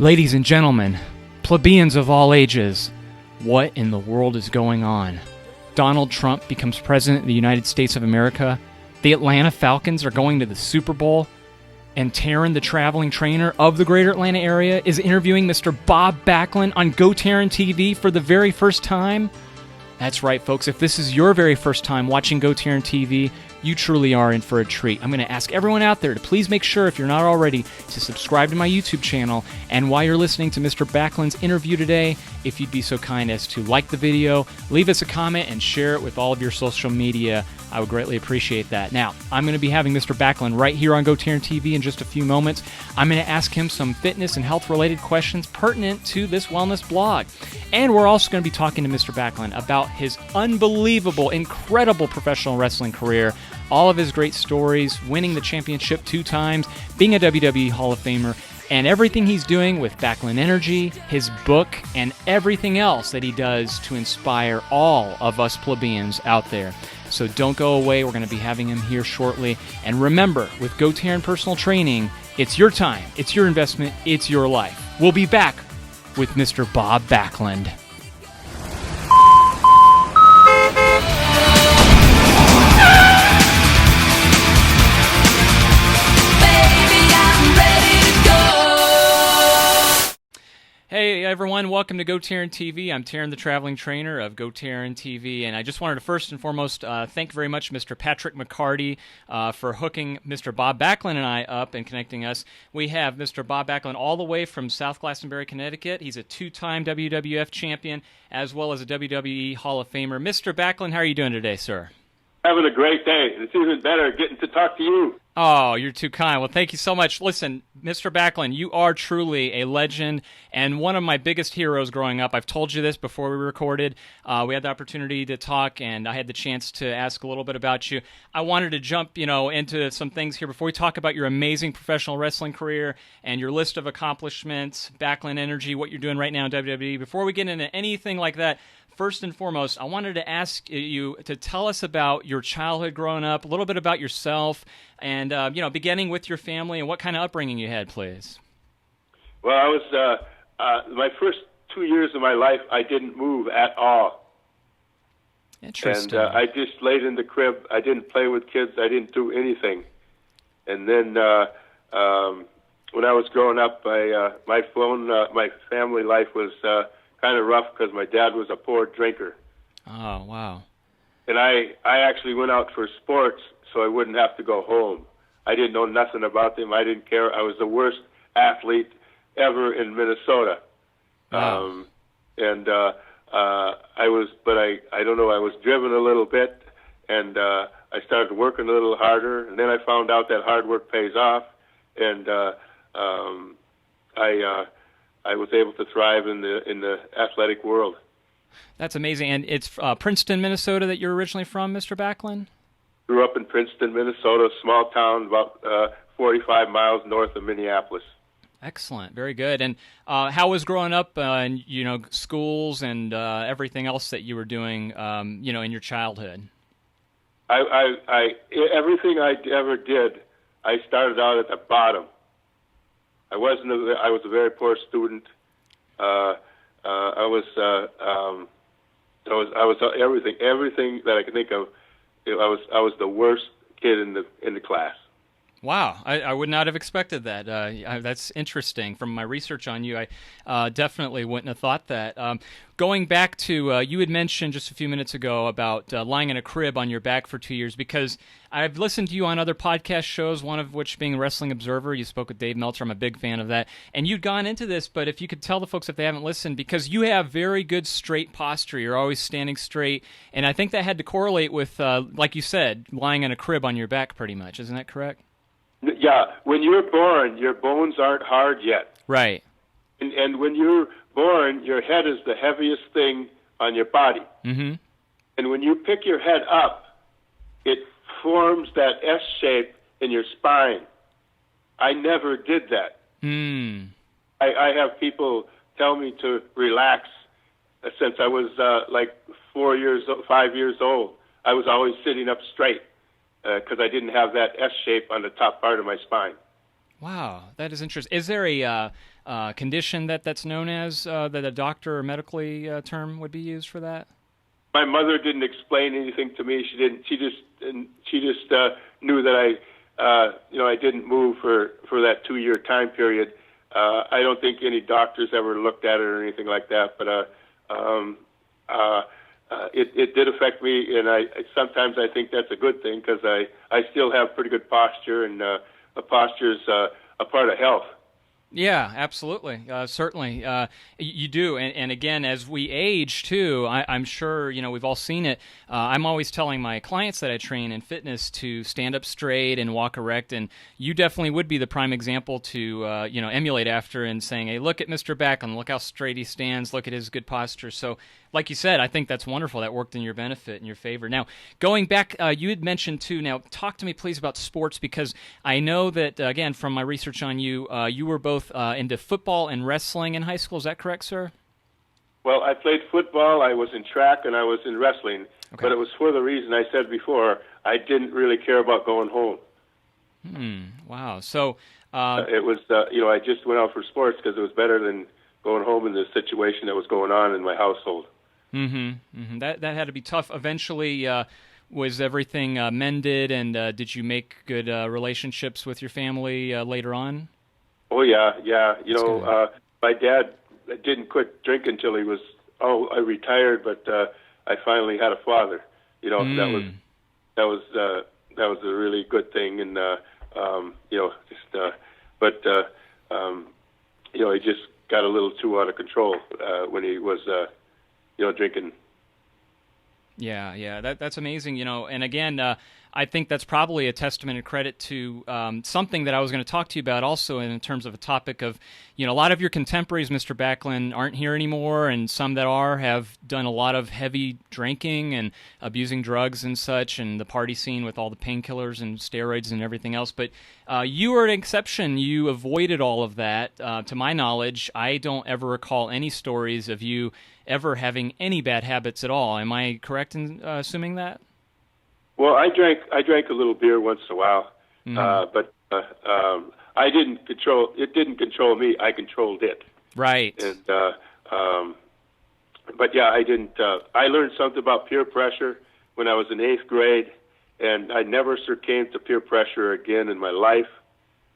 Ladies and gentlemen, plebeians of all ages, what in the world is going on? Donald Trump becomes president of the United States of America, the Atlanta Falcons are going to the Super Bowl, and Tarryn the Traveling Trainer of the greater Atlanta area is interviewing Mr. Bob Backlund on GoTarryn TV for the very first time? That's right, folks. If this is your very first time watching GoTarryn TV, you truly are in for a treat. I'm going to ask everyone out there to please make sure, if you're not already, to subscribe to my YouTube channel. And while you're listening to Mr. Backlund's interview today, if you'd be so kind as to like the video, leave us a comment, and share it with all of your social media, I would greatly appreciate that. Now, I'm going to be having Mr. Backlund right here on GoTarryn TV in just a few moments. I'm going to ask him some fitness and health-related questions pertinent to this wellness blog. And we're also going to be talking to Mr. Backlund about his unbelievable, incredible professional wrestling career, all of his great stories, winning the championship 2 times, being a WWE Hall of Famer, and everything he's doing with Backlund Energy, his book, and everything else that he does to inspire all of us plebeians out there. So don't go away. We're going to be having him here shortly. And remember, with GoTarryn Personal Training, it's your time, it's your investment, it's your life. We'll be back with Mr. Bob Backlund. Hey everyone, welcome to GoTarryn TV. I'm Tarryn the Traveling Trainer of GoTarryn TV, and I just wanted to first and foremost thank very much Mr. Patrick McCarty for hooking Mr. Bob Backlund and I up and connecting us. We have Mr. Bob Backlund all the way from South Glastonbury, Connecticut. He's a 2-time WWF champion as well as a WWE Hall of Famer. Mr. Backlund, how are you doing today, sir? Having a great day. It's even better getting to talk to you. Oh, you're too kind. Well, thank you so much. Listen, Mr. Backlund, you are truly a legend and one of my biggest heroes growing up. I've told you this before we recorded. We had the opportunity to talk, and I had the chance to ask a little bit about you. I wanted to jump, into some things here before we talk about your amazing professional wrestling career and your list of accomplishments, Backlund Energy, what you're doing right now in WWE. Before we get into anything like that, first and foremost, I wanted to ask you to tell us about your childhood growing up, a little bit about yourself, and beginning with your family and what kind of upbringing you had, please. Well, I was my first 2 years of my life, I didn't move at all. Interesting. And I just laid in the crib. I didn't play with kids. I didn't do anything. And then when I was growing up, my family life was kind of rough because my dad was a poor drinker. Oh, wow. And I actually went out for sports so I wouldn't have to go home. I didn't know nothing about them. I didn't care. I was the worst athlete ever in Minnesota. Wow. I don't know, I was driven a little bit, and I started working a little harder, and then I found out that hard work pays off, and I was able to thrive in the athletic world. That's amazing. And it's Princeton, Minnesota that you're originally from, Mr. Backlund? Grew up in Princeton, Minnesota, a small town about 45 miles north of Minneapolis. Excellent. Very good. And how was growing up in schools and everything else that you were doing in your childhood? Everything I ever did, I started out at the bottom. I was a very poor student. I was everything that I could think of. I was the worst kid in the class. Wow, I would not have expected that. That's interesting. From my research on you, I definitely wouldn't have thought that. Going back to, you had mentioned just a few minutes ago about lying in a crib on your back for 2 years, because I've listened to you on other podcast shows, one of which being Wrestling Observer. You spoke with Dave Meltzer. I'm a big fan of that. And you'd gone into this, but if you could tell the folks if they haven't listened, because you have very good straight posture. You're always standing straight. And I think that had to correlate with, like you said, lying in a crib on your back pretty much. Isn't that correct? Yeah, when you're born, your bones aren't hard yet. Right. And when you're born, your head is the heaviest thing on your body. Mm-hmm. And when you pick your head up, it forms that S shape in your spine. I never did that. I have people tell me to relax since I was like 5 years old. I was always sitting up straight because I didn't have that S shape on the top part of my spine. Wow, that is interesting. Is there a condition that's known as that a doctor or medically term would be used for that? My mother didn't explain anything to me. She didn't. She just knew that I didn't move for that 2-year time period. I don't think any doctors ever looked at it or anything like that. But it did affect me, and sometimes I think that's a good thing because I still have pretty good posture, and posture's a part of health. Yeah, absolutely. Certainly. You do. And again, as we age, too, I'm sure, we've all seen it. I'm always telling my clients that I train in fitness to stand up straight and walk erect. And you definitely would be the prime example to, emulate after and saying, hey, look at Mr. Backlund. Look how straight he stands. Look at his good posture. So, like you said, I think that's wonderful. That worked in your benefit, in your favor. Now, going back, you had mentioned, too, now talk to me, please, about sports, because I know that, again, from my research on you, you were both into football and wrestling in high school. Is that correct, sir? Well, I played football, I was in track, and I was in wrestling. Okay. But it was for the reason I said before. I didn't really care about going home. Wow. So it was, I just went out for sports because it was better than going home in the situation that was going on in my household. That had to be tough. Eventually, was everything mended, and did you make good relationships with your family later on? Oh yeah. My dad didn't quit drinking until he was I retired, but I finally had a father. That was a really good thing, and he just got a little too out of control when he was drinking. Yeah, that's amazing, and again, I think that's probably a testament and credit to something that I was going to talk to you about also in terms of a topic of, a lot of your contemporaries, Mr. Backlund, aren't here anymore, and some that are have done a lot of heavy drinking and abusing drugs and such, and the party scene with all the painkillers and steroids and everything else. But you are an exception. You avoided all of that. To my knowledge, I don't ever recall any stories of you ever having any bad habits at all. Am I correct in assuming that? Well, I drank a little beer once in a while, but I didn't control. It didn't control me. I controlled it. Right. And but yeah, I didn't. I learned something about peer pressure when I was in 8th grade, and I never succumbed to peer pressure again in my life.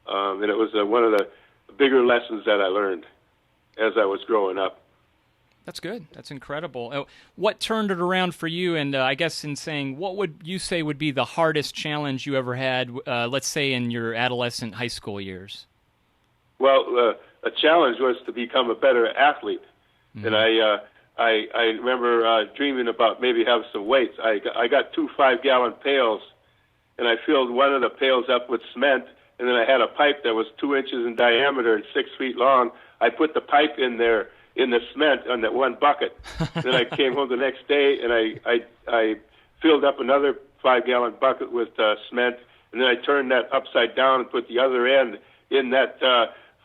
And it was one of the bigger lessons that I learned as I was growing up. That's good. That's incredible. What turned it around for you? And I guess in saying, what would you say would be the hardest challenge you ever had, let's say in your adolescent high school years? Well, a challenge was to become a better athlete. And I remember dreaming about maybe having some weights. I got 2 5-gallon pails, and I filled one of the pails up with cement, and then I had a pipe that was 2 inches in diameter and 6 feet long. I put the pipe in there, in the cement on that one bucket. Then I came home the next day and I filled up another 5-gallon bucket with cement, and then I turned that upside down and put the other end in that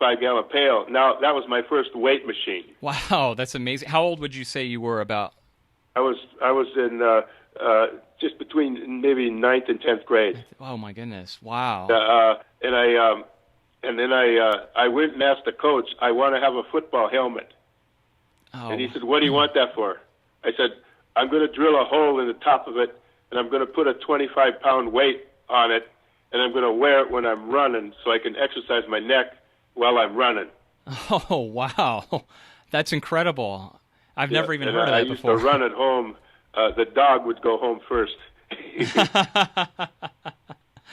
5-gallon pail. Now that was my first weight machine. Wow, that's amazing. How old would you say you were about? I was in just between maybe 9th and 10th grade. Oh my goodness! Wow. And then I went and asked the coach, I want to have a football helmet. Oh. And he said, what do you want that for? I said, I'm going to drill a hole in the top of it, and I'm going to put a 25-pound weight on it, and I'm going to wear it when I'm running so I can exercise my neck while I'm running. Oh, wow. That's incredible. I've never even heard of that before. I used to run at home. The dog would go home first.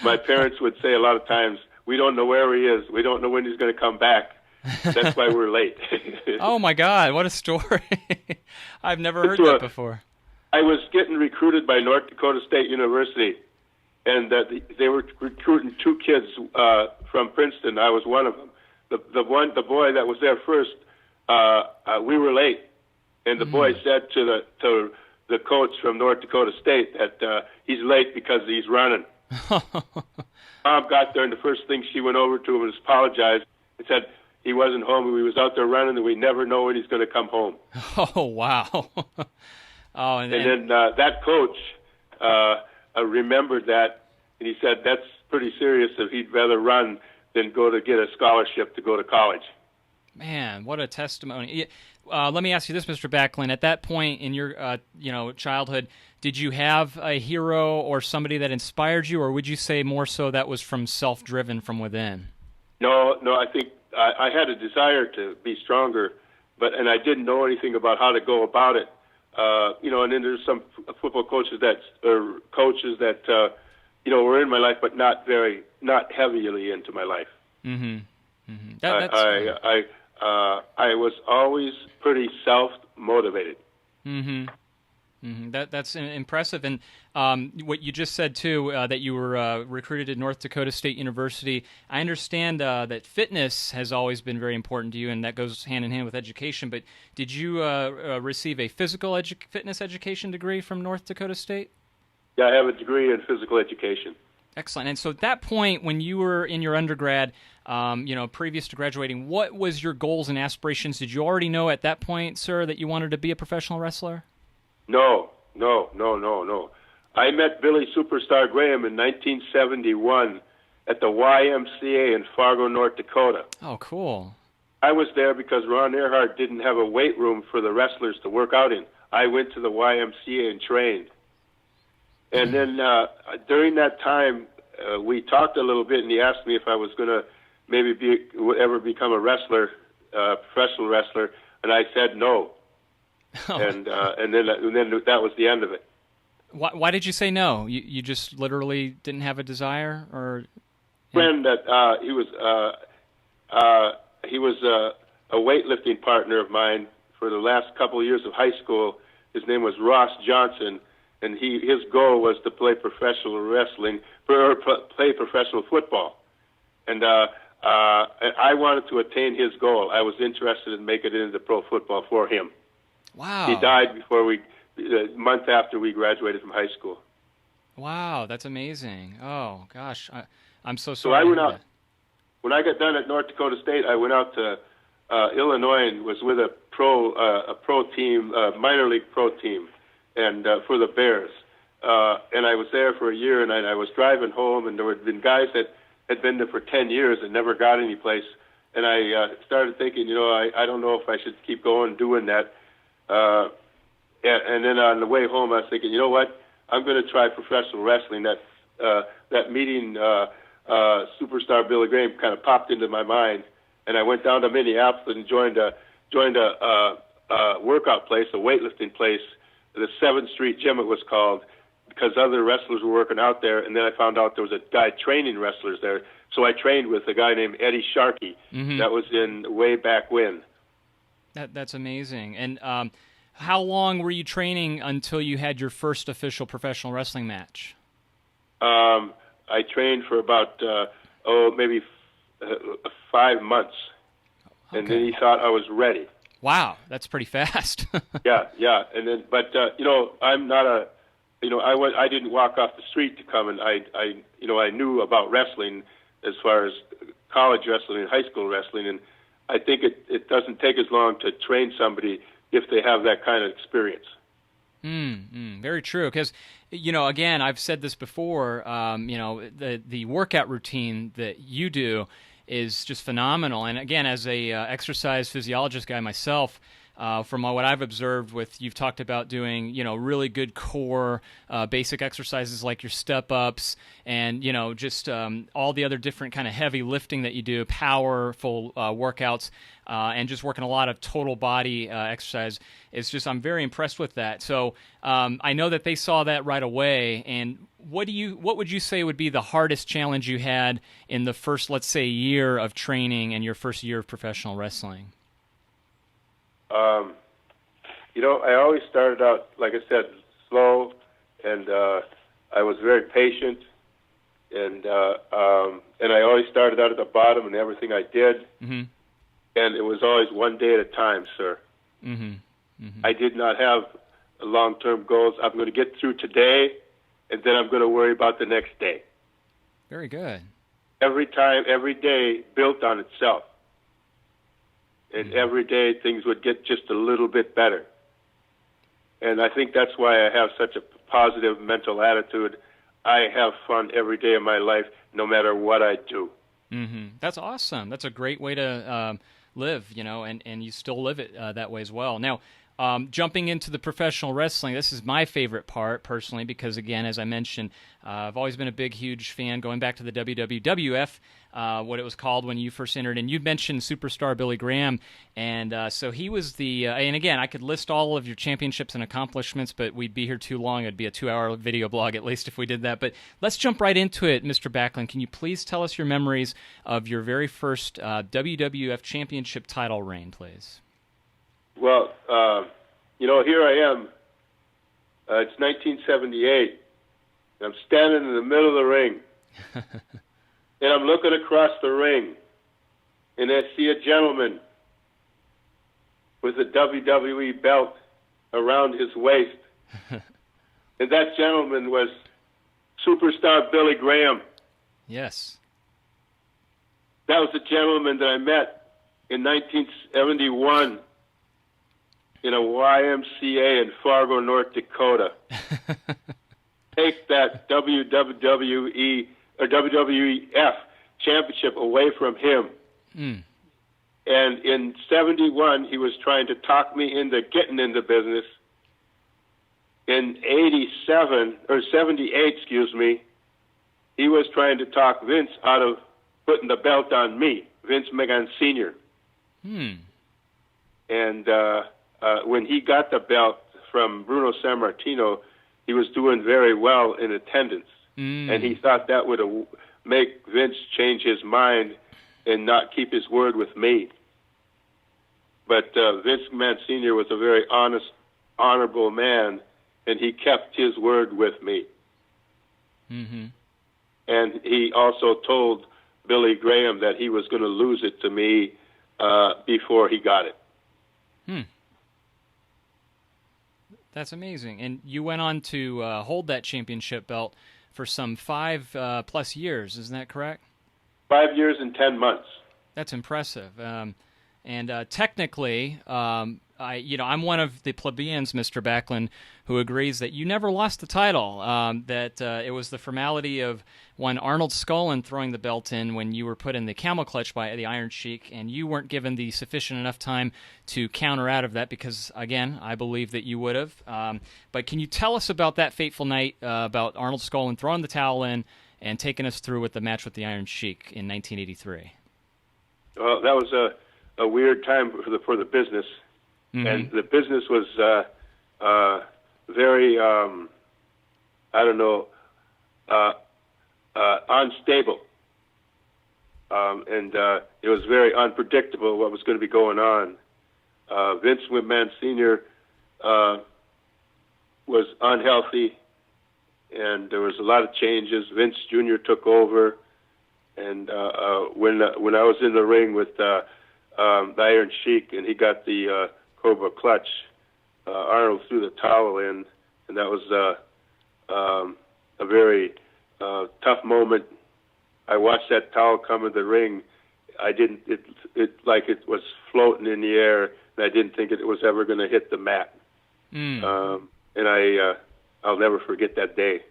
My parents would say a lot of times, we don't know where he is. We don't know when he's going to come back. That's why we're late. Oh, my God. What a story. I've never heard that before. I was getting recruited by North Dakota State University, and they were recruiting 2 kids from Princeton. I was one of them. The boy that was there first, we were late, and the boy said to the coach from North Dakota State that he's late because he's running. Mom got there, and the first thing she went over to him was apologized and said he wasn't home, and he was out there running, and we never know when he's going to come home. Oh, wow. Oh, and then that coach remembered that, and he said that's pretty serious if he'd rather run than go to get a scholarship to go to college. Man, what a testimony. Let me ask you this, Mr. Backlund. At that point in your childhood, did you have a hero or somebody that inspired you, or would you say more so that was from self-driven from within? No, I think I had a desire to be stronger, and I didn't know anything about how to go about it. And then there's some football coaches that were in my life, but not heavily into my life. Mm-hmm. Mm-hmm. I was always pretty self-motivated. Mm-hmm. Mm-hmm. That's impressive. And what you just said, too, that you were recruited at North Dakota State University, I understand that fitness has always been very important to you, and that goes hand in hand with education. But did you receive a physical fitness education degree from North Dakota State? Yeah, I have a degree in physical education. Excellent. And so at that point, when you were in your undergrad, previous to graduating, what was your goals and aspirations? Did you already know at that point, sir, that you wanted to be a professional wrestler? No. I met Billy Superstar Graham in 1971 at the YMCA in Fargo, North Dakota. Oh, cool. I was there because Ron Earhart didn't have a weight room for the wrestlers to work out in. I went to the YMCA and trained. And then during that time, we talked a little bit, and he asked me if I was going to maybe ever become a wrestler, professional wrestler, and I said no. Oh. And then that was the end of it. Why did you say no? You just literally didn't have a desire, or? Friend that he was a weightlifting partner of mine for the last couple of years of high school. His name was Ross Johnson, and his goal was to play professional wrestling or play professional football. And I wanted to attain his goal. I was interested in making it into pro football for him. Wow. He died a month after we graduated from high school. Wow, that's amazing. Oh, gosh. I'm so So sorry. I went out. When I got done at North Dakota State, I went out to Illinois and was with a pro team, minor league pro team, and for the Bears. And I was there for a year, and I was driving home, and there had been guys that had been there for 10 years and never got any place. And I started thinking, I don't know if I should keep going doing that. And then on the way home, I was thinking, you know what? I'm going to try professional wrestling. That meeting, Superstar Billy Graham kind of popped into my mind, and I went down to Minneapolis and joined a workout place, a weightlifting place, the 7th Street Gym it was called, because other wrestlers were working out there, and then I found out there was a guy training wrestlers there. So I trained with a guy named Eddie Sharkey. Mm-hmm. That was in way back when. That's amazing. And how long were you training until you had your first official professional wrestling match? I trained for about maybe 5 months, okay. And then he thought I was ready. Wow, that's pretty fast. Yeah. And then, but I'm not I didn't walk off the street to come, and I knew about wrestling as far as college wrestling and high school wrestling, and I think it doesn't take as long to train somebody if they have that kind of experience. Very true. Because, again, I've said this before, the workout routine that you do is just phenomenal. And again, as a exercise physiologist guy myself, from what I've observed you've talked about doing, really good core basic exercises like your step-ups and, just all the other different kind of heavy lifting that you do, powerful workouts, and just working a lot of total body exercise. It's just, I'm very impressed with that. So I know that they saw that right away. And what would you say would be the hardest challenge you had in the first, let's say, year of training and your first year of professional wrestling? I always started out, like I said, slow, and I was very patient, and I always started out at the bottom in everything I did, mm-hmm. And it was always one day at a time, sir. Mm-hmm. Mm-hmm. I did not have long-term goals. I'm going to get through today, and then I'm going to worry about the next day. Very good. Every day built on itself. And every day things would get just a little bit better. And I think that's why I have such a positive mental attitude. I have fun every day of my life, no matter what I do. That's awesome. That's a great way to live, and you still live it that way as well. Now, jumping into the professional wrestling, this is my favorite part personally because, again, as I mentioned, I've always been a big, huge fan going back to the WWF, what it was called when you first entered. And you mentioned superstar Billy Graham, and so he was and again, I could list all of your championships and accomplishments, but we'd be here too long. It'd be a 2-hour video blog at least if we did that. But let's jump right into it, Mr. Backlund. Can you please tell us your memories of your very first WWF championship title reign, please? Well, here I am. It's 1978. I'm standing in the middle of the ring, and I'm looking across the ring, and I see a gentleman with a WWE belt around his waist, and that gentleman was superstar Billy Graham. Yes. That was the gentleman that I met in 1971 in a YMCA in Fargo, North Dakota. Take that WWE or WWF championship away from him. And in 71, he was trying to talk me into getting into business. In 78, he was trying to talk Vince out of putting the belt on me, Vince McMahon Sr. And when he got the belt from Bruno Sammartino, he was doing very well in attendance. And he thought that would make Vince change his mind and not keep his word with me. But Vince McMahon Sr. was a very honest, honorable man, and he kept his word with me. And he also told Billy Graham that he was going to lose it to me before he got it. That's amazing. And you went on to hold that championship belt for some 5+ years, isn't that correct? 5 years and 10 months. That's impressive. And technically, I'm one of the plebeians, Mr. Backlund, who agrees that you never lost the title, that it was the formality of one Arnold Scullin throwing the belt in when you were put in the camel clutch by the Iron Sheik, and you weren't given the sufficient enough time to counter out of that because, again, I believe that you would have. But can you tell us about that fateful night, about Arnold Scullin throwing the towel in and taking us through with the match with the Iron Sheik in 1983? Well, that was a weird time for the business. And the business was very, unstable. And it was very unpredictable what was going to be going on. Vince McMahon Sr. Was unhealthy, and there was a lot of changes. Vince Jr. took over, and when I was in the ring with the Iron Sheik, and he got the Cobra Clutch, Arnold threw the towel in, and that was a very tough moment. I watched that towel come in the ring. It like it was floating in the air, and I didn't think it was ever going to hit the mat. And I'll never forget that day.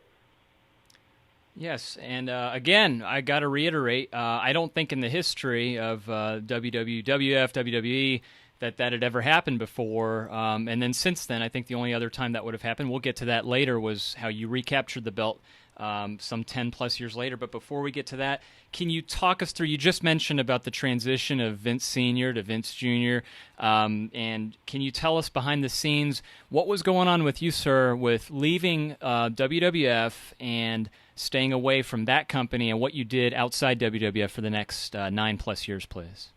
Yes, and again, I got to reiterate, I don't think in the history of WWF, WWE, that had ever happened before. And then since then, I think the only other time that would have happened, we'll get to that later, was how you recaptured the belt some 10+ years later. But before we get to that, can you talk us through, you just mentioned about the transition of Vince Sr. to Vince Jr., and can you tell us behind the scenes what was going on with you, sir, with leaving WWF and staying away from that company, and what you did outside WWF for the next 9+ years, please?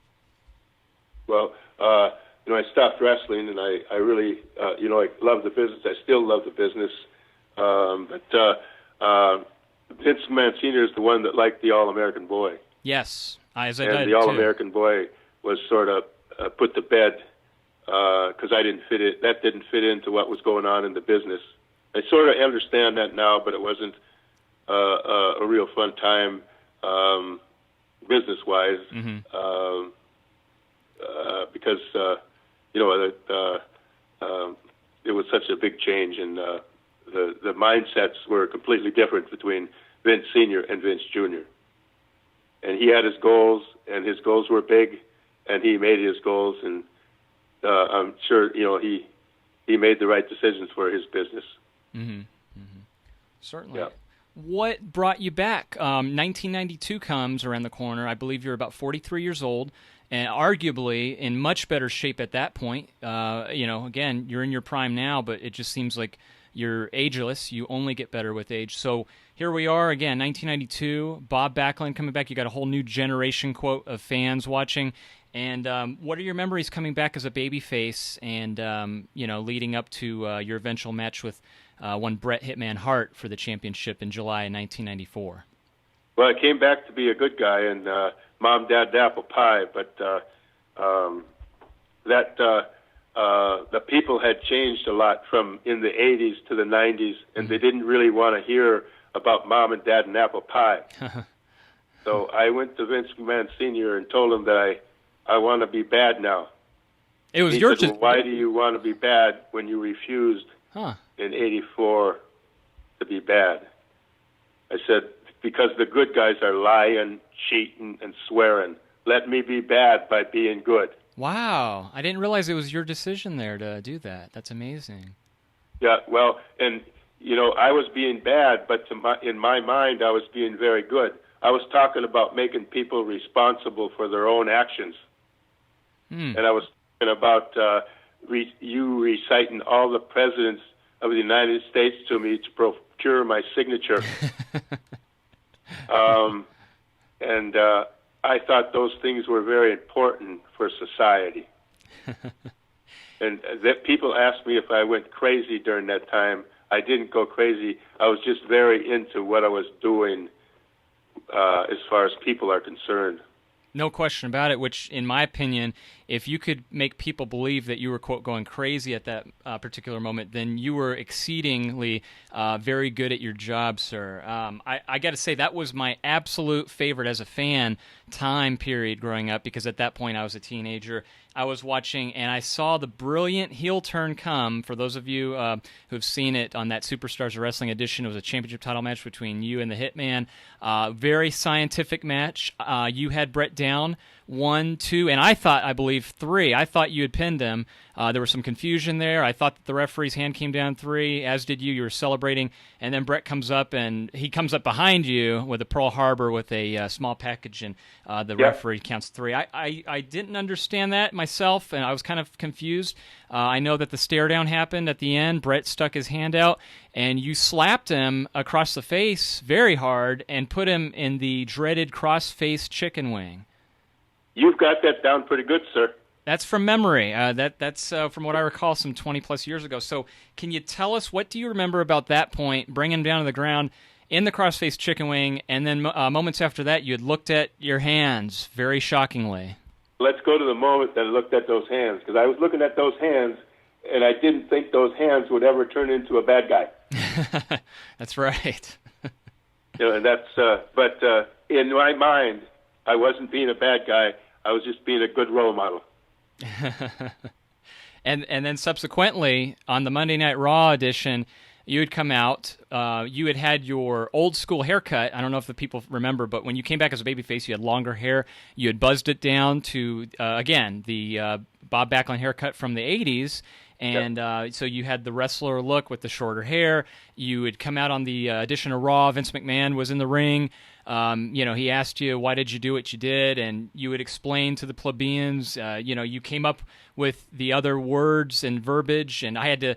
Well, I stopped wrestling, and I really, I love the business. I still love the business. But Vince McMahon Sr. is the one that liked the All-American Boy. Yes, as I did. And the All-American Boy was sort of put to bed because I didn't fit it. That didn't fit into what was going on in the business. I sort of understand that now, but it wasn't a real fun time business-wise. Because it was such a big change, and the mindsets were completely different between Vince Sr. and Vince Jr. and he had his goals, and his goals were big, and he made his goals, and I'm sure he made the right decisions for his business. Mm-hmm. Mm-hmm. Certainly. Yeah. What brought you back? 1992 comes around the corner. I believe you're about 43 years old, and arguably in much better shape at that point. Again, you're in your prime now, but it just seems like you're ageless. You only get better with age. So here we are again, 1992. Bob Backlund coming back. You got a whole new generation, quote, of fans watching. And what are your memories coming back as a babyface and leading up to your eventual match with one Bret Hitman Hart for the championship in July of 1994? Well, I came back to be a good guy and mom, dad, apple pie, but the people had changed a lot from in the 80s to the 90s, and they didn't really want to hear about mom and dad and apple pie. So I went to Vince McMahon Sr. and told him that I want to be bad now. It was he your said, well, why do you want to be bad when you refused in 84 to be bad? I said, because the good guys are lying, cheating, and swearing. Let me be bad by being good. Wow. I didn't realize it was your decision there to do that. That's amazing. Yeah, well, and, I was being bad, but in my mind, I was being very good. I was talking about making people responsible for their own actions. And I was talking about you reciting all the presidents of the United States to me to procure my signature. And I thought those things were very important for society. And that people asked me if I went crazy during that time. I didn't go crazy. I was just very into what I was doing as far as people are concerned. No question about it, which, in my opinion, if you could make people believe that you were, quote, going crazy at that particular moment, then you were exceedingly very good at your job, sir. I got to say, that was my absolute favorite as a fan time period growing up, because at that point I was a teenager. I was watching, and I saw the brilliant heel turn come. For those of you who've seen it on that Superstars of Wrestling edition, it was a championship title match between you and the Hitman. Very scientific match. You had Bret down 1, 2, and I believe 3. I thought you had pinned him. There was some confusion there. I thought that the referee's hand came down 3, as did you. You were celebrating, and then Bret comes up, and he comes up behind you with a Pearl Harbor with a small package, and the referee counts 3. I didn't understand that myself, and I was kind of confused. I know that the stare down happened at the end. Bret stuck his hand out, and you slapped him across the face very hard and put him in the dreaded cross-face chicken wing. You've got that down pretty good, sir. That's from memory. That's from what I recall some 20-plus years ago. So can you tell us, what do you remember about that point, bringing him down to the ground in the cross-face chicken wing, and then moments after that you had looked at your hands very shockingly? Let's go to the moment that I looked at those hands, because I was looking at those hands, and I didn't think those hands would ever turn into a bad guy. That's right. And that's. But in my mind, I wasn't being a bad guy. I was just being a good role model. and then subsequently on the Monday Night Raw edition, you had come out. You had your old school haircut. I don't know if the people remember, but when you came back as a babyface, you had longer hair. You had buzzed it down to again the Bob Backlund haircut from the '80s. And so you had the wrestler look with the shorter hair. You had come out on the edition of Raw. Vince McMahon was in the ring. He asked you, why did you do what you did? And you would explain to the plebeians. You came up with the other words and verbiage, and I had to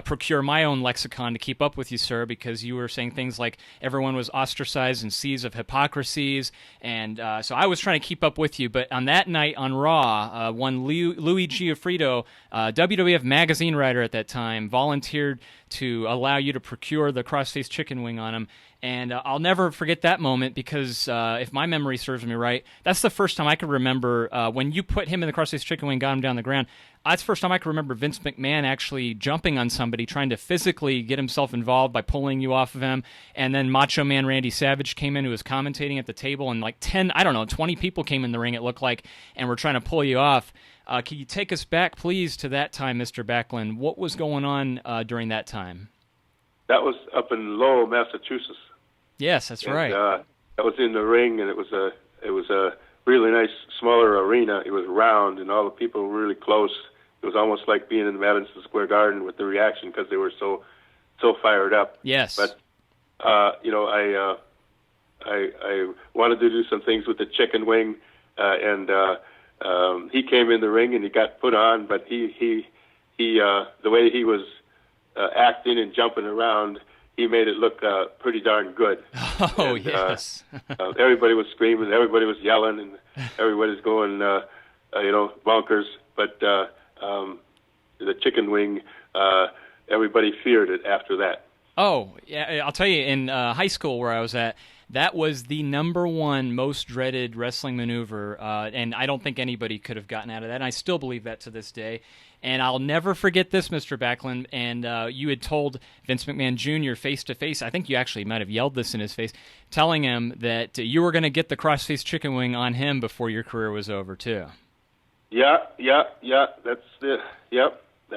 procure my own lexicon to keep up with you, sir, because you were saying things like everyone was ostracized in seas of hypocrisies, and so I was trying to keep up with you. But on that night on Raw, one Louis Giuffrito, WWF magazine writer at that time, volunteered to allow you to procure the crossface chicken wing on him. And I'll never forget that moment because if my memory serves me right, that's the first time I could remember when you put him in the crossface chicken wing, got him down the ground. That's the first time I could remember Vince McMahon actually jumping on somebody, trying to physically get himself involved by pulling you off of him. And then Macho Man Randy Savage came in, who was commentating at the table, and like 20 people came in the ring, it looked like, and were trying to pull you off. Can you take us back, please, to that time, Mr. Backlund? What was going on during that time? That was up in Lowell, Massachusetts. Yes, that's right. I was in the ring, and it was it was a really nice, smaller arena. It was round, and all the people were really close. It was almost like being in Madison Square Garden with the reaction because they were so fired up. Yes. But you know, I wanted to do some things with the chicken wing, and he came in the ring and he got put on, but he the way he was acting and jumping around, he made it look pretty darn good. Oh, and, yes. Everybody was screaming, everybody was yelling, and everybody was going, you know, bonkers. But the chicken wing, everybody feared it after that. Oh, yeah, I'll tell you, in high school where I was at, that was the #1 most dreaded wrestling maneuver, and I don't think anybody could have gotten out of that, and I still believe that to this day. And I'll never forget this, Mr. Backlund, and you had told Vince McMahon Jr. face-to-face, I think you actually might have yelled this in his face, telling him that you were going to get the cross-face chicken wing on him before your career was over, too. Yeah,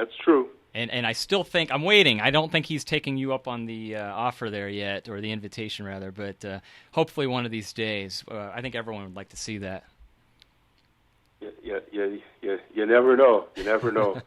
that's true. And I still think, I'm waiting. I don't think he's taking you up on the offer there yet, or the invitation rather, but hopefully one of these days. I think everyone would like to see that. You never know. You never know.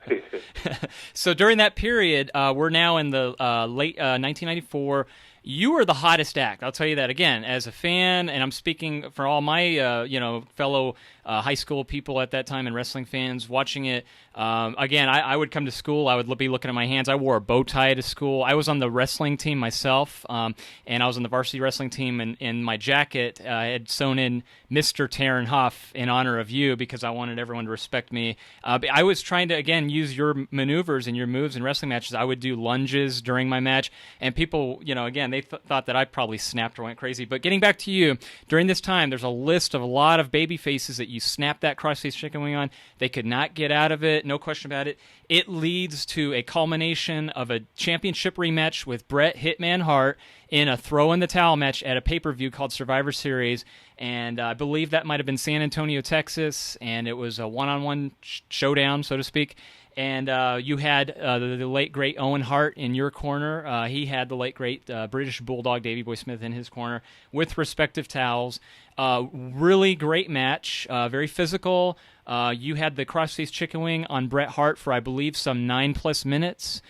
So during that period, we're now in the late 1994. You were the hottest act. I'll tell you that again as a fan, and I'm speaking for all my fellow high school people at that time and wrestling fans watching it. Again, I would come to school. I would be looking at my hands. I wore a bow tie to school. I was on the wrestling team myself, and I was on the varsity wrestling team. And in my jacket, I had sewn in Mr. Tarryn Huff in honor of you because I wanted everyone to respect me. I was trying to, again, use your maneuvers and your moves in wrestling matches. I would do lunges during my match, and people, again, they thought that I probably snapped or went crazy. But getting back to you, during this time, there's a list of a lot of baby faces that you snapped that crossface chicken wing on. They could not get out of it, no question about it. It leads to a culmination of a championship rematch with Bret Hitman Hart in a throw-in-the-towel match at a pay-per-view called Survivor Series, and I believe that might have been San Antonio, Texas, and it was a one-on-one showdown, so to speak. And you had the late, great Owen Hart in your corner. He had the late, great British Bulldog Davey Boy Smith in his corner with respective towels. Really great match, very physical. You had the crossface chicken wing on Bret Hart for, I believe, some 9+ minutes.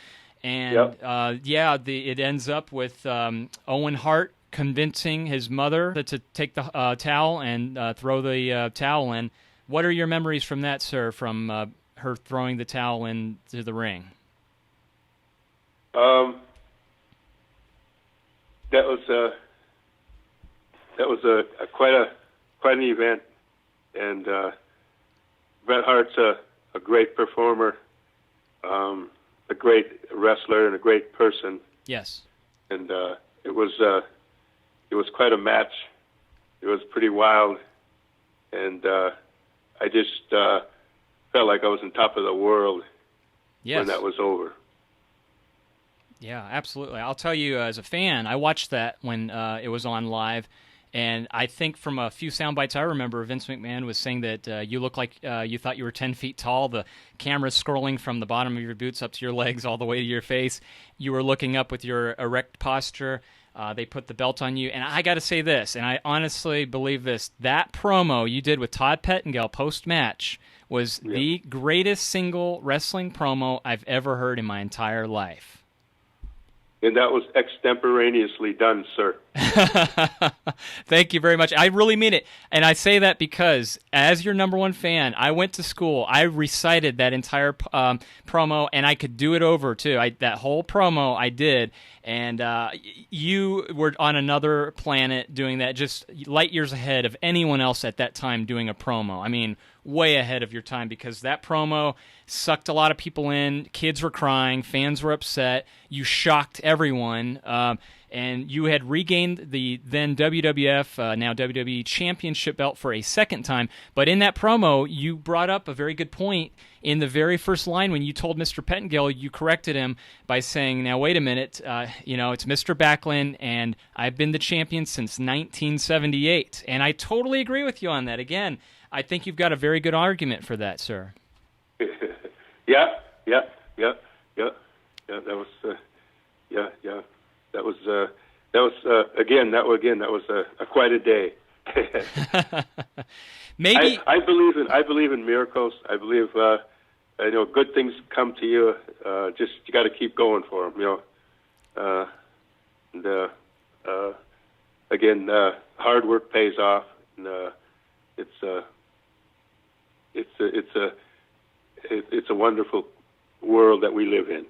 And, yep. It ends up with Owen Hart convincing his mother to take the towel and throw the towel in. What are your memories from that, sir, from her throwing the towel into the ring? That was quite an event, and Bret Hart's a great performer, a great wrestler, and a great person. Yes. And it was quite a match. It was pretty wild, and I just felt like I was on top of the world when that was over. Yeah, absolutely. I'll tell you, as a fan, I watched that when it was on live, and I think from a few sound bites I remember, Vince McMahon was saying that you look like you thought you were 10 feet tall. The camera's scrolling from the bottom of your boots up to your legs all the way to your face. You were looking up with your erect posture. They put the belt on you. And I got to say this, and I honestly believe this, that promo you did with Todd Pettengill post-match was the greatest single wrestling promo I've ever heard in my entire life. And that was extemporaneously done, sir. Thank you very much. I really mean it. And I say that because, as your #1 fan, I went to school. I recited that entire promo, and I could do it over, too. That whole promo I did. And you were on another planet doing that, just light years ahead of anyone else at that time doing a promo. I mean, way ahead of your time, because that promo sucked a lot of people in. Kids were crying. Fans were upset. You shocked everyone. And you had regained the then WWF, now WWE Championship belt for a second time. But in that promo, you brought up a very good point in the very first line when you told Mr. Pettengill, you corrected him by saying, now, wait a minute, it's Mr. Backlund, and I've been the champion since 1978. And I totally agree with you on that. Again, I think you've got a very good argument for that, sir. Yeah. That was quite a day. Maybe I believe in miracles. I believe good things come to you. Just you got to keep going for them. Again, hard work pays off. And, it's a wonderful world that we live in.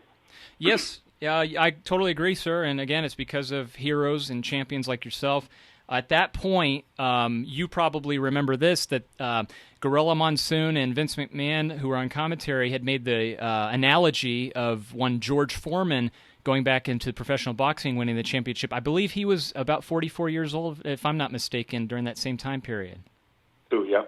Yes, I totally agree, sir. And again, it's because of heroes and champions like yourself. At that point, you probably remember this, that Gorilla Monsoon and Vince McMahon, who were on commentary, had made the analogy of one George Foreman going back into professional boxing, winning the championship. I believe he was about 44 years old, if I'm not mistaken, during that same time period. Oh, yeah.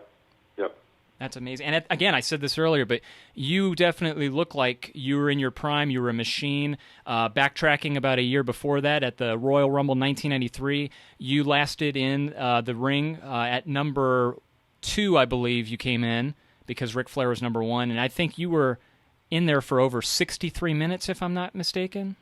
Yep. That's amazing. And again, I said this earlier, but you definitely look like you were in your prime. You were a machine. Backtracking about a year before that at the Royal Rumble 1993, you lasted in the ring at number 2, I believe you came in, because Ric Flair was number 1. And I think you were in there for over 63 minutes, if I'm not mistaken.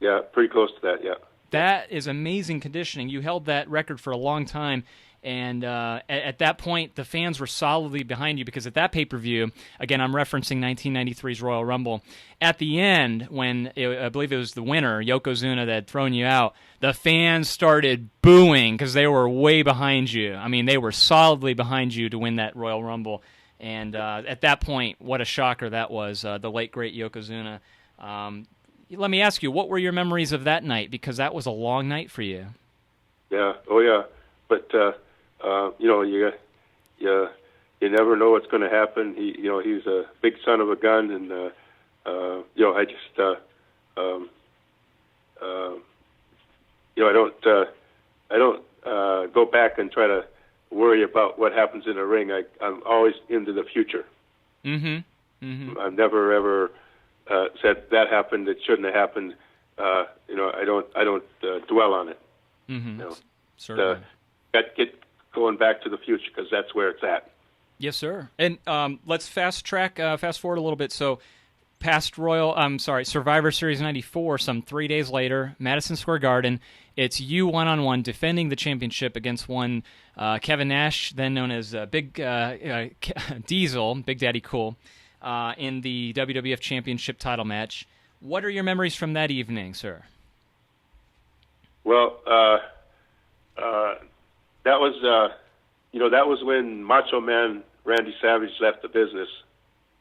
Yeah, pretty close to that, yeah. That is amazing conditioning. You held that record for a long time. And at that point, the fans were solidly behind you, because at that pay-per-view, again, I'm referencing 1993's Royal Rumble, at the end, when I believe it was the winner, Yokozuna, that had thrown you out, the fans started booing because they were way behind you. I mean, they were solidly behind you to win that Royal Rumble. And at that point, what a shocker that was, the late, great Yokozuna. Let me ask you, what were your memories of that night? Because that was a long night for you. Yeah, oh yeah. But you never know what's going to happen. He's a big son of a gun, and I just I don't go back and try to worry about what happens in the ring. I'm always into the future. Mm-hmm. Mm-hmm. I've never ever said that happened, it shouldn't have happened. I don't dwell on it. Mm-hmm. Certainly. Get going back to the future, because that's where it's at. Yes, sir. And let's fast forward a little bit. So, Survivor Series '94. Some 3 days later, Madison Square Garden. It's you one-on-one defending the championship against one Kevin Nash, then known as Big Diesel, Big Daddy Cool, in the WWF Championship title match. What are your memories from that evening, sir? Well, that was when Macho Man Randy Savage left the business,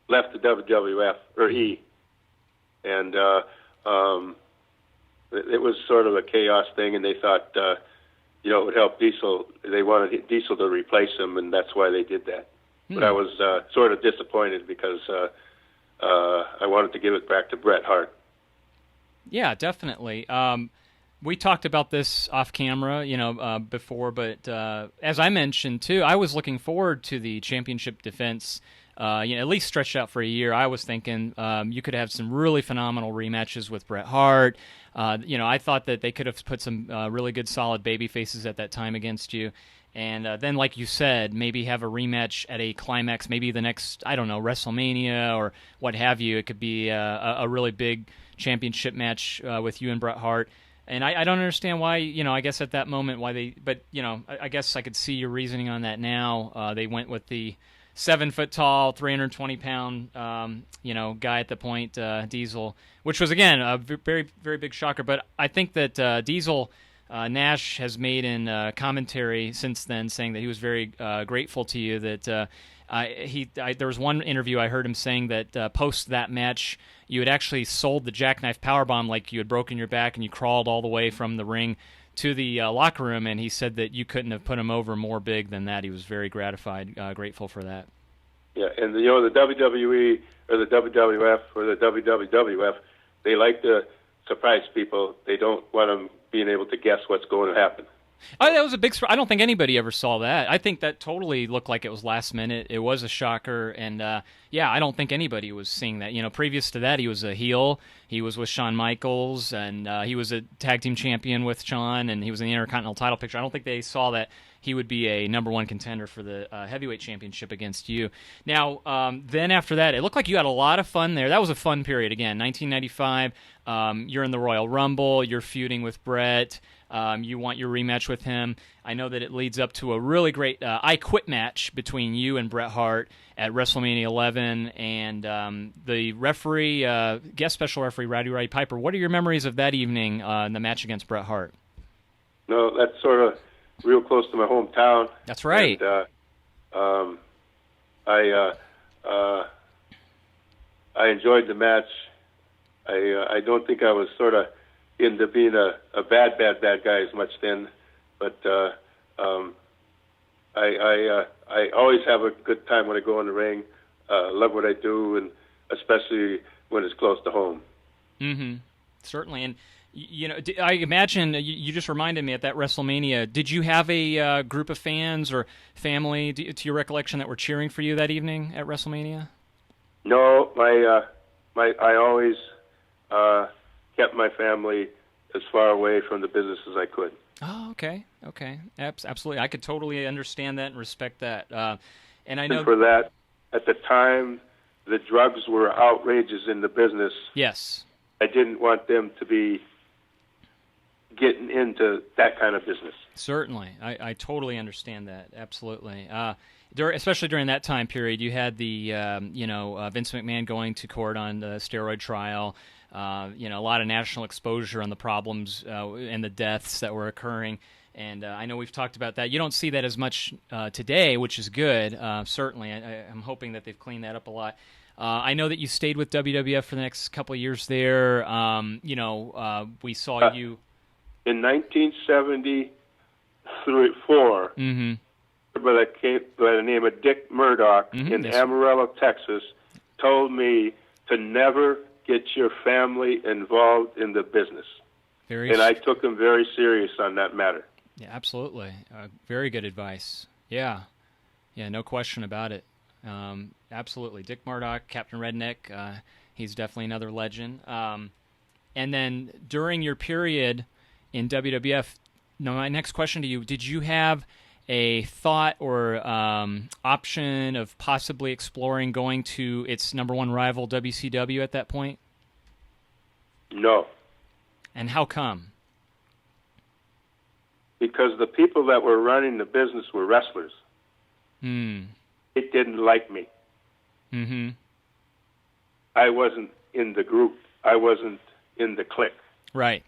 left the WWF, or he, and it was sort of a chaos thing, and they thought, it would help Diesel. They wanted Diesel to replace him, and that's why they did that. But I was sort of disappointed, because I wanted to give it back to Bret Hart. Yeah, definitely. We talked about this off camera, before, but as I mentioned too, I was looking forward to the championship defense, at least stretched out for a year. I was thinking you could have some really phenomenal rematches with Bret Hart. I thought that they could have put some really good, solid baby faces at that time against you. And then, like you said, maybe have a rematch at a climax, maybe the next, WrestleMania or what have you. It could be a really big championship match with you and Bret Hart. And I don't understand why, I guess at that moment I guess I could see your reasoning on that now. They went with the 7-foot-tall, 320-pound, guy at the point, Diesel, which was, again, a very, very big shocker. But I think that Diesel, Nash has made in commentary since then, saying that he was very grateful to you, that there was one interview I heard him saying that post that match, you had actually sold the jackknife powerbomb like you had broken your back, and you crawled all the way from the ring to the locker room, and he said that you couldn't have put him over more big than that. He was very gratified, grateful for that. Yeah, and the WWE or the WWF or the WWF, they like to surprise people. They don't want them being able to guess what's going to happen. Oh, that was a big surprise. I don't think anybody ever saw that. I think that totally looked like it was last minute. It was a shocker, and I don't think anybody was seeing that. Previous to that, he was a heel. He was with Shawn Michaels, and he was a tag team champion with Shawn, and he was in the Intercontinental title picture. I don't think they saw that he would be a #1 contender for the heavyweight championship against you. Now, then after that, it looked like you had a lot of fun there. That was a fun period. Again, 1995, you're in the Royal Rumble, you're feuding with Brett, you want your rematch with him. I know that it leads up to a really great I Quit match between you and Bret Hart at WrestleMania 11, and the referee, guest special referee, Roddy Piper. What are your memories of that evening in the match against Bret Hart? No, that's sort of real close to my hometown. That's right. And, I enjoyed the match. I don't think I was sort of into being a bad guy as much then, but I always have a good time when I go in the ring. Love what I do, and especially when it's close to home. Mm-hmm. Certainly. And, I imagine you just reminded me at that WrestleMania, did you have a group of fans or family, to your recollection, that were cheering for you that evening at WrestleMania? No, I always kept my family as far away from the business as I could. Oh, okay. Absolutely. I could totally understand that and respect that. And I know... And for that, at the time, the drugs were outrageous in the business. Yes. I didn't want them to be getting into that kind of business. Certainly. I totally understand that. Absolutely. Especially during that time period, you had the, Vince McMahon going to court on the steroid trial, a lot of national exposure on the problems and the deaths that were occurring. And I know we've talked about that. You don't see that as much today, which is good, certainly. I'm hoping that they've cleaned that up a lot. I know that you stayed with WWF for the next couple of years there. We saw you... In 1974, mm-hmm. by the name of Dick Murdoch in Amarillo, Texas, told me to never get your family involved in the business. And I took him very serious on that matter. Yeah, absolutely. Very good advice. Yeah, no question about it. Absolutely. Dick Murdoch, Captain Redneck, he's definitely another legend. And then during your period in WWF, now my next question to you, did you have a thought or option of possibly exploring going to its #1 rival, WCW, at that point? No. And how come? Because the people that were running the business were wrestlers. It didn't like me. Mm-hmm. I wasn't in the group. I wasn't in the clique. Right.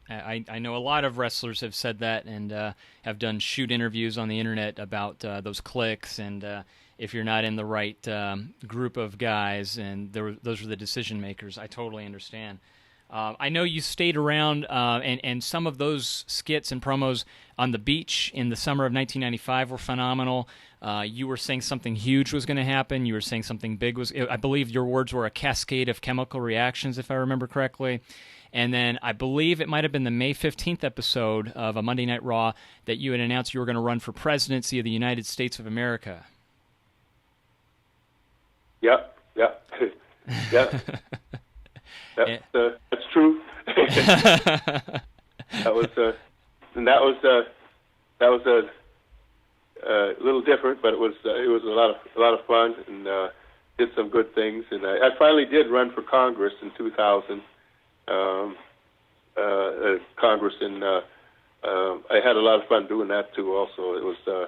I know a lot of wrestlers have said that and have done shoot interviews on the internet about those cliques, and if you're not in the right group of guys, and those are the decision makers. I totally understand. I know you stayed around, and some of those skits and promos on the beach in the summer of 1995 were phenomenal. You were saying something huge was going to happen. You were saying something big was... I believe your words were a cascade of chemical reactions, if I remember correctly. And then I believe it might have been the May 15th episode of a Monday Night Raw that you had announced you were going to run for presidency of the United States of America. Yeah. That's true. that was a little different, but it was a lot of fun, and did some good things. And I finally did run for Congress in 2000. Congress, and I had a lot of fun doing that too. Also, it was a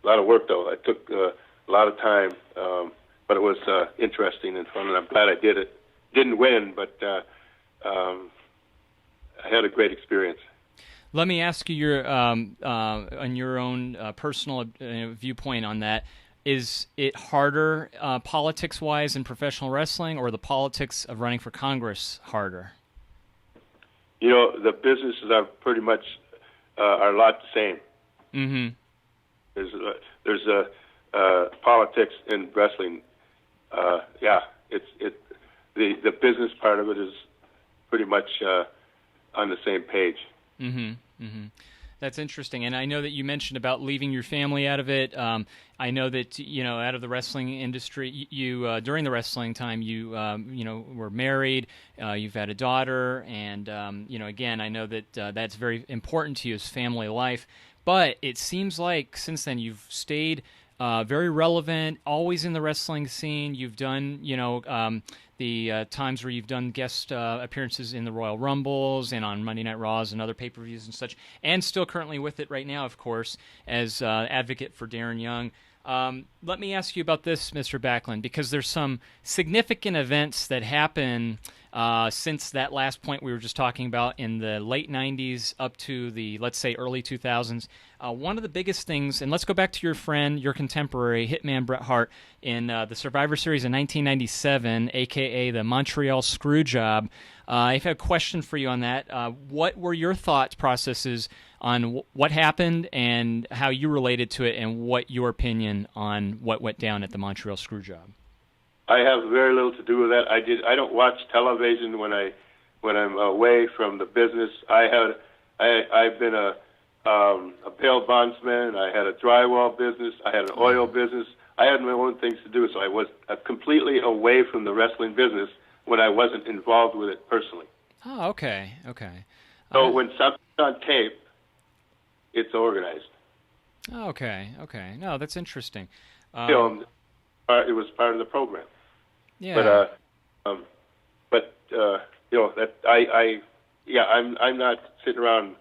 lot of work though. It took a lot of time, but it was interesting and fun, and I'm glad I did it. Didn't win, but I had a great experience. Let me ask you your on your own personal viewpoint on that. Is it harder politics-wise in professional wrestling, or the politics of running for Congress harder? The businesses are pretty much are a lot the same. Mm-hmm. There's politics in wrestling. The business part of it is pretty much on the same page. Mm-hmm. Mm-hmm. That's interesting, and I know that you mentioned about leaving your family out of it. I know that out of the wrestling industry, you during the wrestling time, you were married. You've had a daughter, and again, I know that that's very important to you as family life. But it seems like since then you've stayed very relevant, always in the wrestling scene. You've done, the times where you've done guest appearances in the Royal Rumbles and on Monday Night Raws and other pay-per-views and such, and still currently with it right now, of course, as advocate for Darren Young. Let me ask you about this, Mr. Backlund, because there's some significant events that happen since that last point we were just talking about in the late 90s up to the, let's say, early 2000s. One of the biggest things, and let's go back to your friend, your contemporary, Hitman Bret Hart, in the Survivor Series in 1997, a.k.a. the Montreal Screwjob. I've had a question for you on that. What were your thought processes on what happened and how you related to it, and what your opinion on what went down at the Montreal Screwjob? I have very little to do with that. I don't watch television when I'm away from the business. I've been a bail bondsman. I had a drywall business. I had an oil business. I had my own things to do, so I was completely away from the wrestling business when I wasn't involved with it personally. Oh, okay. So when something's on tape, it's organized. Okay. No, that's interesting. Filmed. It was part of the program. Yeah. I'm not sitting around,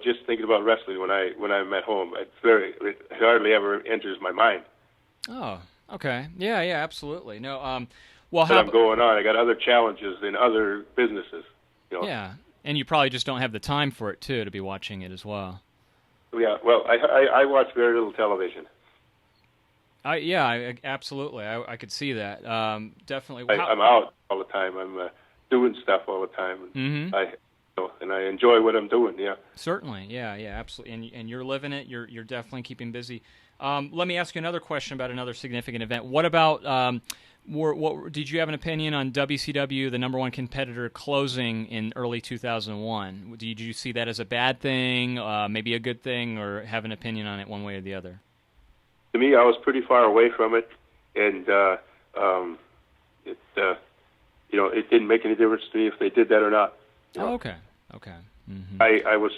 just thinking about wrestling when I'm at home. It hardly ever enters my mind. Oh, okay. Yeah, absolutely. No, I'm going on. I got other challenges in other businesses. Yeah, and you probably just don't have the time for it too to be watching it as well. Yeah. Well, I watch very little television. Absolutely. I could see that. Definitely. I'm out all the time. I'm doing stuff all the time. Mm-hmm. And I enjoy what I'm doing. Yeah. Certainly. Yeah, absolutely. And you're living it. You're definitely keeping busy. Let me ask you another question about another significant event. What about? What did you have an opinion on WCW, the number one competitor, closing in early 2001? Did you see that as a bad thing, maybe a good thing, or have an opinion on it one way or the other? To me, I was pretty far away from it, and it didn't make any difference to me if they did that or not. Oh, okay. Mm-hmm. I was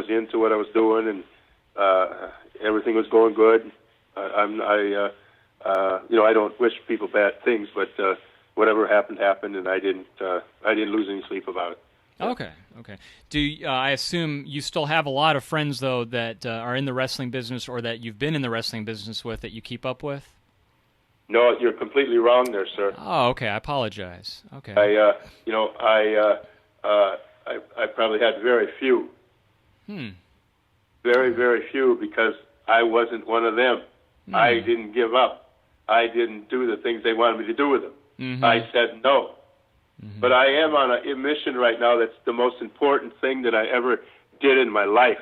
into what I was doing, and everything was going good. I don't wish people bad things, but whatever happened, and I didn't lose any sleep about it. Okay. I assume you still have a lot of friends, though, that are in the wrestling business or that you've been in the wrestling business with that you keep up with? No, you're completely wrong there, sir. Oh, okay. I apologize. Okay. I probably had very few. Very, very few, because I wasn't one of them. I didn't give up. I didn't do the things they wanted me to do with them. Mm-hmm. I said no. Mm-hmm. But I am on a mission right now that's the most important thing that I ever did in my life.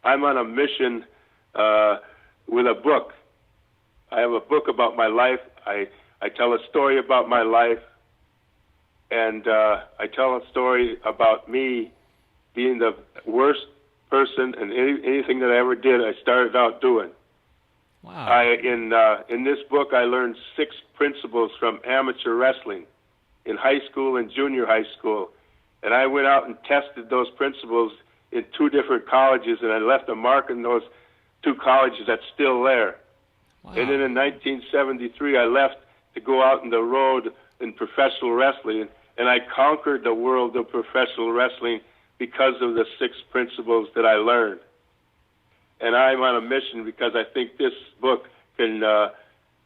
I'm on a mission with a book. I have a book about my life. I tell a story about my life, and I tell a story about me being the worst person, and anything that I ever did, I started out doing. Wow. In this book, I learned 6 principles from amateur wrestling in high school and junior high school. And I went out and tested those principles in 2 different colleges, and I left a mark in those 2 colleges that's still there. Wow. And then in 1973, I left to go out on the road in professional wrestling, and I conquered the world of professional wrestling because of the 6 principles that I learned. And I'm on a mission because I think this book can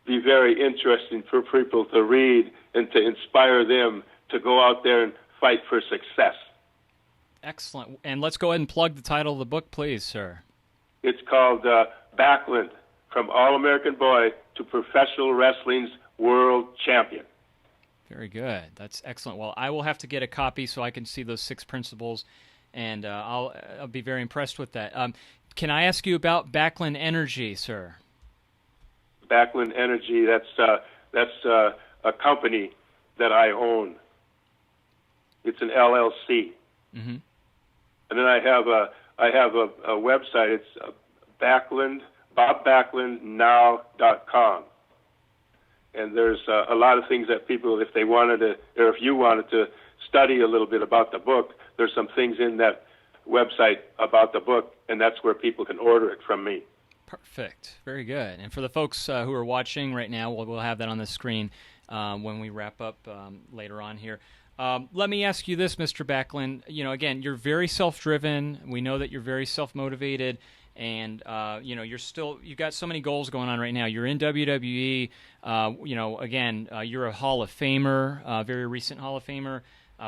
be very interesting for people to read and to inspire them to go out there and fight for success. Excellent. And let's go ahead and plug the title of the book, please, sir. It's called Backlund, From All-American Boy to Professional Wrestling's World Champion. Very good. That's excellent. Well, I will have to get a copy so I can see those 6 principles, and I'll be very impressed with that. Can I ask you about Backlund Energy, sir? Backlund Energy, that's a company that I own. It's an LLC. Mm-hmm. And then I have a website. It's bobbacklundnow.com. And there's a lot of things that people, if they wanted to, or if you wanted to study a little bit about the book, there's some things in that website about the book, and that's where people can order it from me. Perfect. Very good. And for the folks who are watching right now, we'll have that on the screen when we wrap up later on here. Let me ask you this, Mr. Backlund. Again, you're very self-driven. We know that you're very self-motivated, and you've got so many goals going on right now. You're in WWE. You're a Hall of Famer, a very recent Hall of Famer.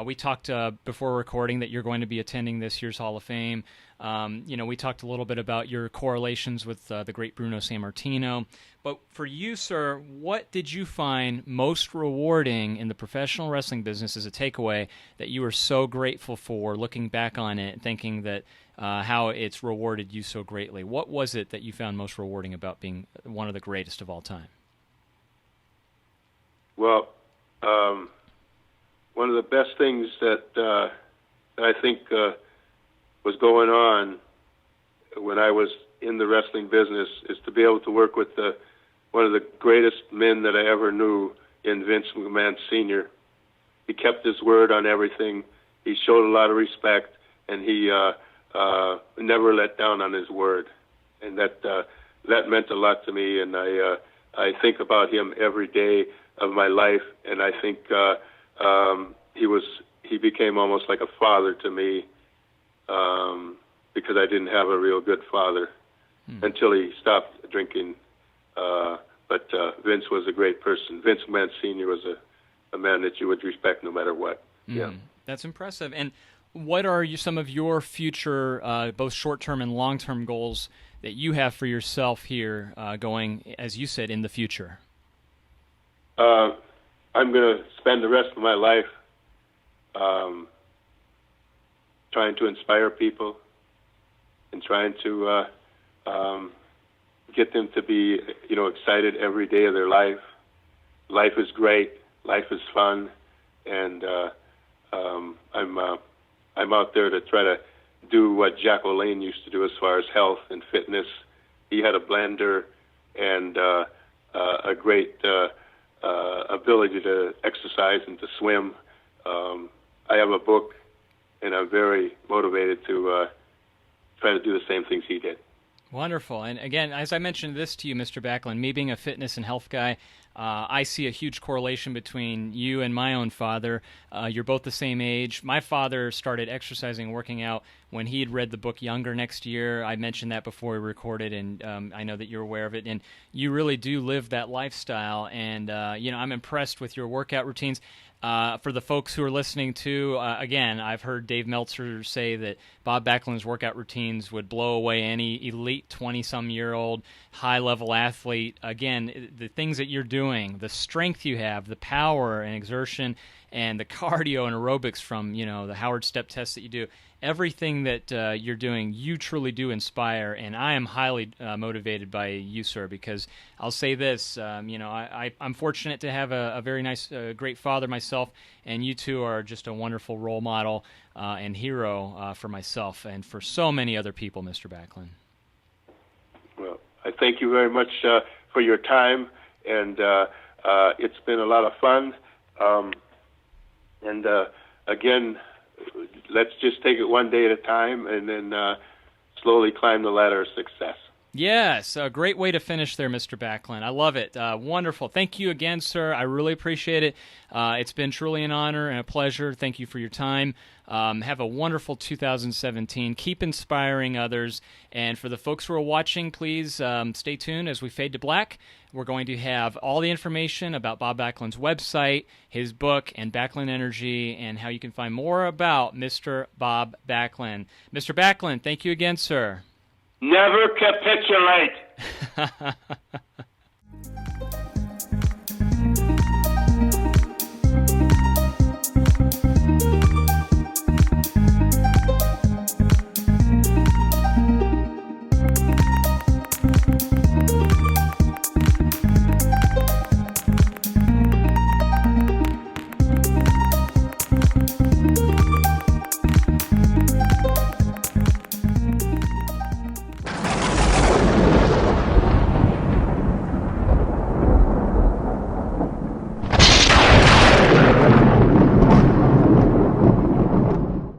We talked before recording that you're going to be attending this year's Hall of Fame. We talked a little bit about your correlations with the great Bruno Sammartino. But for you, sir, what did you find most rewarding in the professional wrestling business as a takeaway that you were so grateful for, looking back on it and thinking that how it's rewarded you so greatly? What was it that you found most rewarding about being one of the greatest of all time? Well, one of the best things that I think was going on when I was in the wrestling business is to be able to work with one of the greatest men that I ever knew in Vince McMahon Sr. He kept his word on everything. He showed a lot of respect, and he never let down on his word. And that meant a lot to me, and I think about him every day of my life, and I think he became almost like a father to me, because I didn't have a real good father until he stopped drinking. But Vince was a great person. Vince McMahon Sr. was a man that you would respect no matter what. Yeah, that's impressive. And what are some of your future, both short-term and long-term goals that you have for yourself here going, as you said, in the future? I'm going to spend the rest of my life trying to inspire people and trying to get them to be, excited every day of their life. Life is great. Life is fun, and I'm out there to try to do what Jack O'Lane used to do as far as health and fitness. He had a blender and a great ability to exercise and to swim. I have a book, and I'm very motivated to try to do the same things he did. Wonderful. And again, as I mentioned this to you, Mr. Backlund, me being a fitness and health guy, I see a huge correlation between you and my own father. You're both the same age. My father started exercising and working out when he had read the book Younger Next Year. I mentioned that before we recorded, and I know that you're aware of it. And you really do live that lifestyle. And, I'm impressed with your workout routines. For the folks who are listening to, again, I've heard Dave Meltzer say that Bob Backlund's workout routines would blow away any elite 20-some-year-old high-level athlete. Again, the things that you're doing, the strength you have, the power and exertion, and the cardio and aerobics from, the Howard Step test that you do, everything that you're doing, you truly do inspire, and I am highly motivated by you, sir, because I'll say this, I'm fortunate to have a very nice, great father myself, and you two are just a wonderful role model and hero for myself and for so many other people, Mr. Backlund. Well, I thank you very much for your time, and it's been a lot of fun. And again, let's just take it one day at a time and then slowly climb the ladder of success. Yes, a great way to finish there, Mr. Backlund. I love it. Wonderful. Thank you again, sir. I really appreciate it. It's been truly an honor and a pleasure. Thank you for your time. Have a wonderful 2017. Keep inspiring others. And for the folks who are watching, please stay tuned as we fade to black. We're going to have all the information about Bob Backlund's website, his book, and Backlund Energy, and how you can find more about Mr. Bob Backlund. Mr. Backlund, thank you again, sir. Never capitulate.